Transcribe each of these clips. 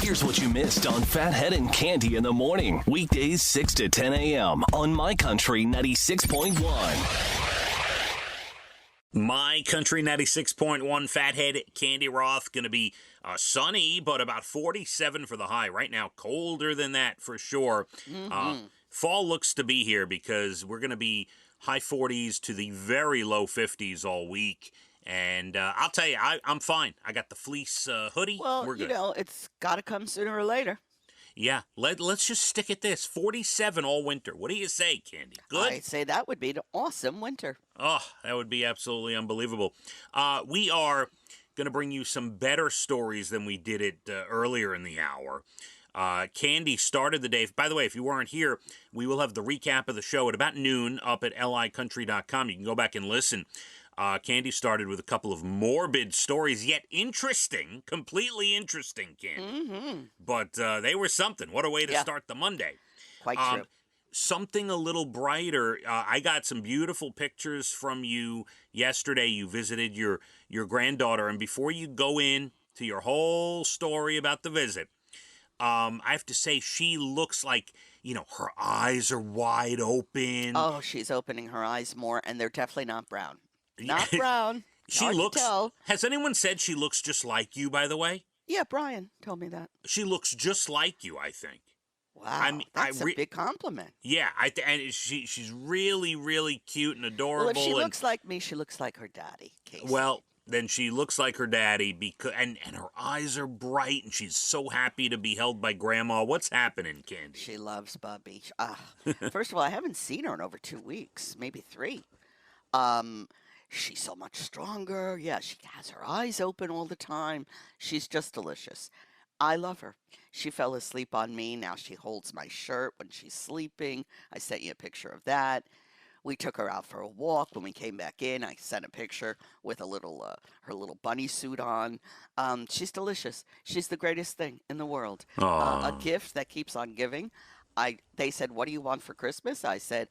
Here's what you missed on Phathead and Cande in the morning. Weekdays 6 to 10 a.m. on My Country 96.1. My Country 96.1, Phathead, Cande Roth. Going to be sunny, but about 47 for the high. Right now, colder than that for sure. Fall looks to be here because we're going to be high 40s to the very low 50s all week. And I'll tell you, I'm fine. I got the fleece hoodie. Well, We're good. It's got to come sooner or later. Yeah, let's just stick at this. 47 all winter. What do you say, Cande? Good? I say that would be an awesome winter. Oh, that would be absolutely unbelievable. We are going to bring you some better stories than we did it earlier in the hour. Cande started the day. By the way, if you weren't here, we will have the recap of the show at about noon up at licountry.com. You can go back and listen. Cande started with a couple of morbid stories, yet interesting, completely interesting, Cande. But they were something. What a way to start the Monday. Quite true. Something a little brighter. I got some beautiful pictures from you yesterday. You visited your granddaughter, and before you go in to your whole story about the visit, I have to say she looks like, her eyes are wide open. Oh, she's opening her eyes more, and they're definitely not brown. Not brown. She Hard looks. to tell. Has anyone said she looks just like you, by the way? Yeah, Brian told me that. She looks just like you, I think. Wow, that's a big compliment. Yeah, and she's really, really cute and adorable. Well, if she looks like me, she looks like her daddy, Casey. Well, then she looks like her daddy and her eyes are bright and she's so happy to be held by Grandma. What's happening, Cande? She loves Bubby. First of all, I haven't seen her in over 2 weeks, maybe 3. She's so much stronger. Yeah, she has her eyes open all the time. She's just delicious. I love her. She fell asleep on me. Now she holds my shirt when she's sleeping. I sent you a picture of that. We took her out for a walk. When we came back in, I sent a picture with her little bunny suit on. She's delicious. She's the greatest thing in the world. A gift that keeps on giving. They said, "What do you want for Christmas?" I said,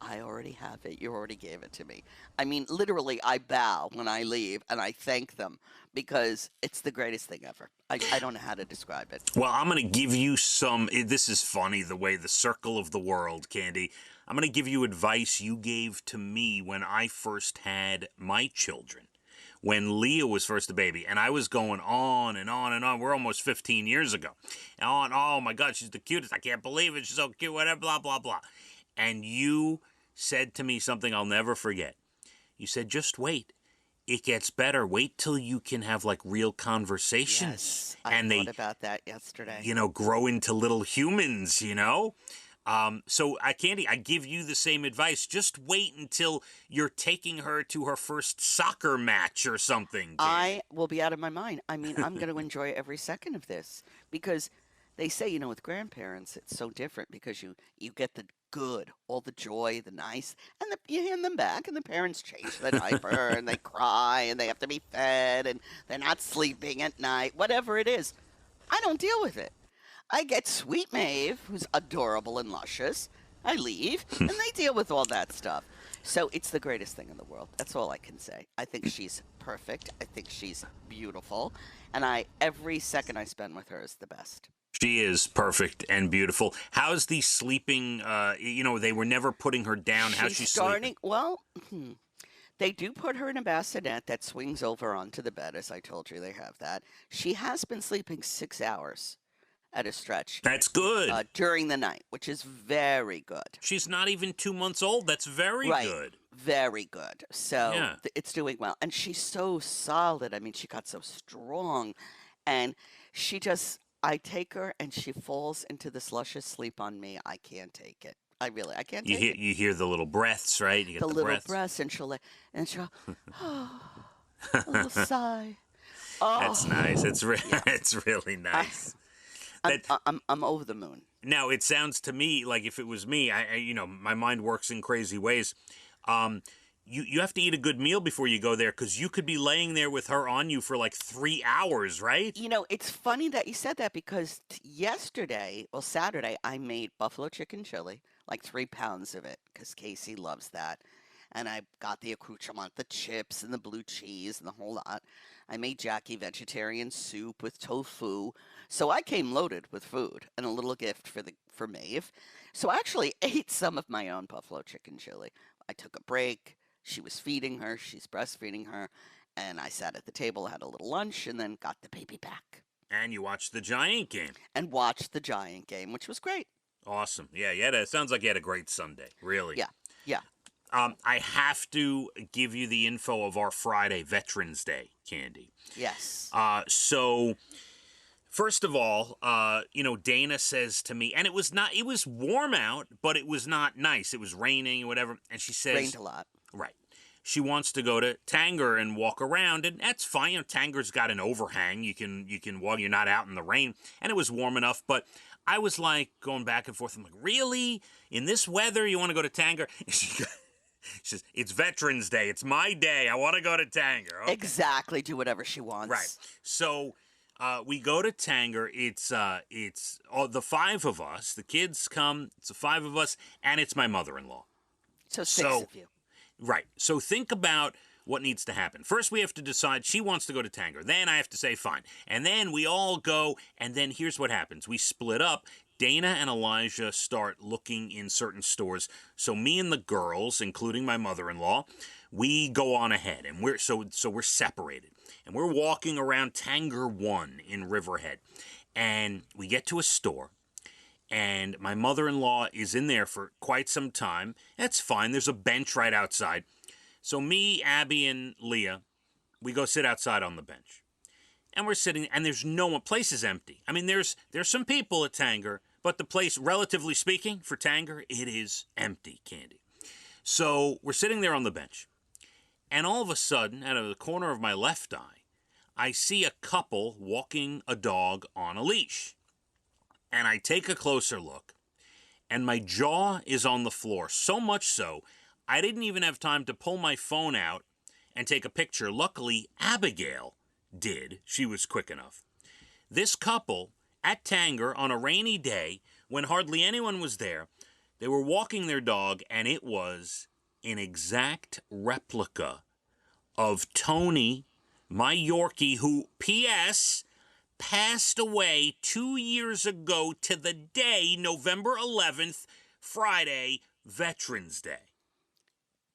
I already have it. You already gave it to me. I mean, literally, I bow when I leave, and I thank them because it's the greatest thing ever. I don't know how to describe it. Well, I'm going to give you this is funny, the way the circle of the world, Cande. I'm going to give you advice you gave to me when I first had my children, when Leah was first a baby, and I was going on and on and on. We're almost 15 years ago. And oh, my God, she's the cutest. I can't believe it. She's so cute, whatever, blah, blah, blah. And you said to me something I'll never forget. You said, just wait. It gets better. Wait till you can have real conversations. Yes, I thought about that yesterday. Grow into little humans, So, Cande, I give you the same advice. Just wait until you're taking her to her first soccer match or something. Cande. I will be out of my mind. I mean, I'm going to enjoy every second of this because they say, with grandparents, it's so different because you get the good, all the joy, the nice, and you hand them back, and the parents change the diaper, and they cry, and they have to be fed, and they're not sleeping at night, whatever it is. I don't deal with it. I get Sweet Maeve, who's adorable and luscious. I leave, and they deal with all that stuff. So it's the greatest thing in the world. That's all I can say. I think she's perfect. I think she's beautiful, and every second I spend with her is the best. She is perfect and beautiful. How's the sleeping? They were never putting her down. How's she sleeping? Well, they do put her in a bassinet that swings over onto the bed, as I told you. They have that. She has been sleeping 6 hours at a stretch. That's good. During the night, which is very good. She's not even 2 months old. That's very good. Very good. So it's doing well. And she's so solid. I mean, she got so strong. And I take her and she falls into this luscious sleep on me. I can't take it. I can't take it. You hear the little breaths, right? You get the little breaths, and she'll a little sigh. Oh. That's nice. It's really nice. I'm over the moon. Now, it sounds to me like if it was me, my mind works in crazy ways. You have to eat a good meal before you go there because you could be laying there with her on you for 3 hours, right? It's funny that you said that because Saturday, I made buffalo chicken chili, 3 pounds of it because Casey loves that. and I got the accoutrement, the chips and the blue cheese and the whole lot. I made Jackie vegetarian soup with tofu. So I came loaded with food and a little gift for Maeve. So I actually ate some of my own buffalo chicken chili. I took a break. She was feeding her, she's breastfeeding her, and I sat at the table, had a little lunch, and then got the baby back And you watched the Giant game. and watched the Giant game, which was great. Awesome. Yeah, sounds like you had a great Sunday. Really. Yeah, yeah. I have to give you the info of our Friday, Veterans Day, Candy. Yes. So, first of all, Dana says to me, and it was warm out, but it was not nice. It was raining or whatever. And she says, Rained a lot. right. She wants to go to Tanger and walk around, and that's fine. Tanger's got an overhang. You can walk. You're not out in the rain, and it was warm enough. But I was like going back and forth. I'm like, really? In this weather, you want to go to Tanger? And she says, it's Veterans Day. It's my day. I want to go to Tanger. Okay. Exactly. Do whatever she wants. Right. So we go to Tanger. It's the five of us. The kids come. It's the five of us, and it's my mother-in-law. So six of you. Right. So think about what needs to happen. First, we have to decide she wants to go to Tanger. Then I have to say fine. And then we all go, and then here's what happens. We split up. Dana and Elijah start looking in certain stores. So me and the girls, including my mother-in-law, we go on ahead, and we're separated. And we're walking around Tanger 1 in Riverhead. And we get to a store. And my mother-in-law is in there for quite some time. That's fine. There's a bench right outside. So me, Abby, and Leah, we go sit outside on the bench. And we're sitting, and there's no one. Place is empty. I mean, there's some people at Tanger, but the place, relatively speaking, for Tanger, it is empty, Candy. So we're sitting there on the bench. And all of a sudden, out of the corner of my left eye, I see a couple walking a dog on a leash. And I take a closer look, and my jaw is on the floor, so much so, I didn't even have time to pull my phone out and take a picture. Luckily, Abigail did. She was quick enough. This couple, at Tanger, on a rainy day, when hardly anyone was there, they were walking their dog, and it was an exact replica of Tony, my Yorkie, who, P.S., passed away 2 years ago to the day, November 11th, Friday, Veterans Day.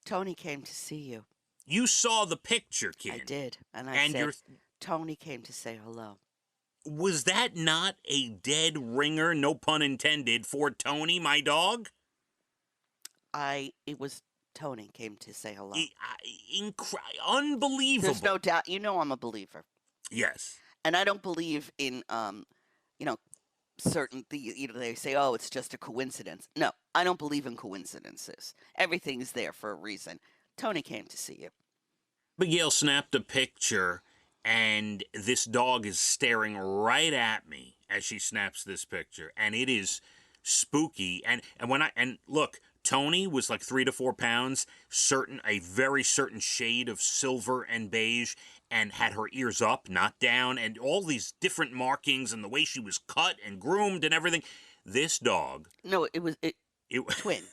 Tony came to see you. You saw the picture, Candy. I did. And I said, Tony came to say hello. Was that not a dead ringer, no pun intended, for Tony, my dog? It was Tony came to say hello. Unbelievable. There's no doubt. You know I'm a believer. Yes. And I don't believe in, certain things. They say, oh, it's just a coincidence. No, I don't believe in coincidences. Everything's there for a reason. Tony came to see you. Abigail snapped a picture, and this dog is staring right at me as she snaps this picture, and it is spooky. And look, Tony was like 3 to 4 pounds, a very certain shade of silver and beige, and had her ears up, not down, and all these different markings and the way she was cut and groomed and everything. This dog. No, it was twin.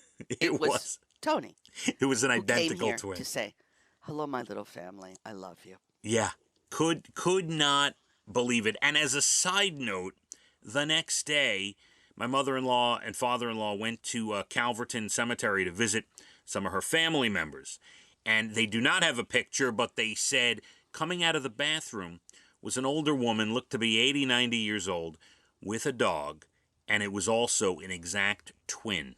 It was Tony. It was an identical came here twin. To say, hello, my little family. I love you. Yeah. Could not believe it. And as a side note, the next day, my mother-in-law and father-in-law went to Calverton Cemetery to visit some of her family members. And they do not have a picture, but they said coming out of the bathroom was an older woman, looked to be 80, 90 years old, with a dog, and it was also an exact twin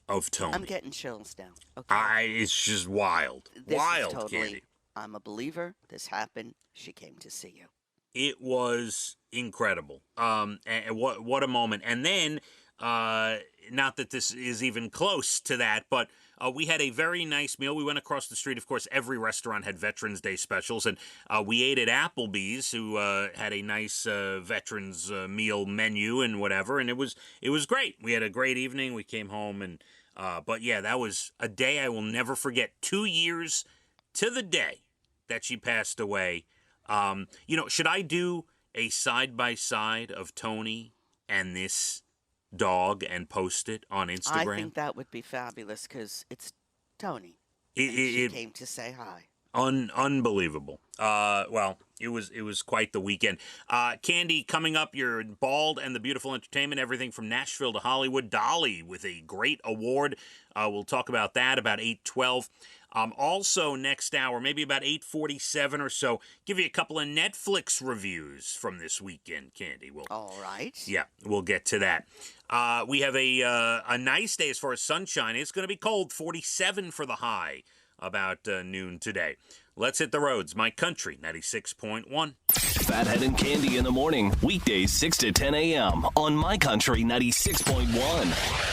of Tony. I'm getting chills now. Okay. It's just wild. This wild, is totally, Candy. I'm a believer. This happened. She came to see you. It was incredible. And what a moment. And then, not that this is even close to that, but we had a very nice meal. We went across the street. Of course, every restaurant had Veterans Day specials, and we ate at Applebee's, who had a nice Veterans meal menu and whatever, and it was great. We had a great evening. We came home, and but yeah, that was a day I will never forget. 2 years to the day that she passed away. Should I do a side-by-side of Tony and this dog and post it on Instagram? I think that would be fabulous because it's Tony. She came to say hi. Unbelievable. Well, it was quite the weekend. Cande, coming up, your Bald and the Beautiful Entertainment, everything from Nashville to Hollywood. Dolly with a great award. We'll talk about that about 8:12. Also, next hour, maybe about 8:47 or so, give you a couple of Netflix reviews from this weekend, Cande. All right. Yeah, we'll get to that. We have a nice day as far as sunshine. It's going to be cold, 47 for the high, about noon today. Let's hit the roads. My Country 96.1. Phathead and Cande in the morning, weekdays 6 to 10 a.m. on My Country 96.1.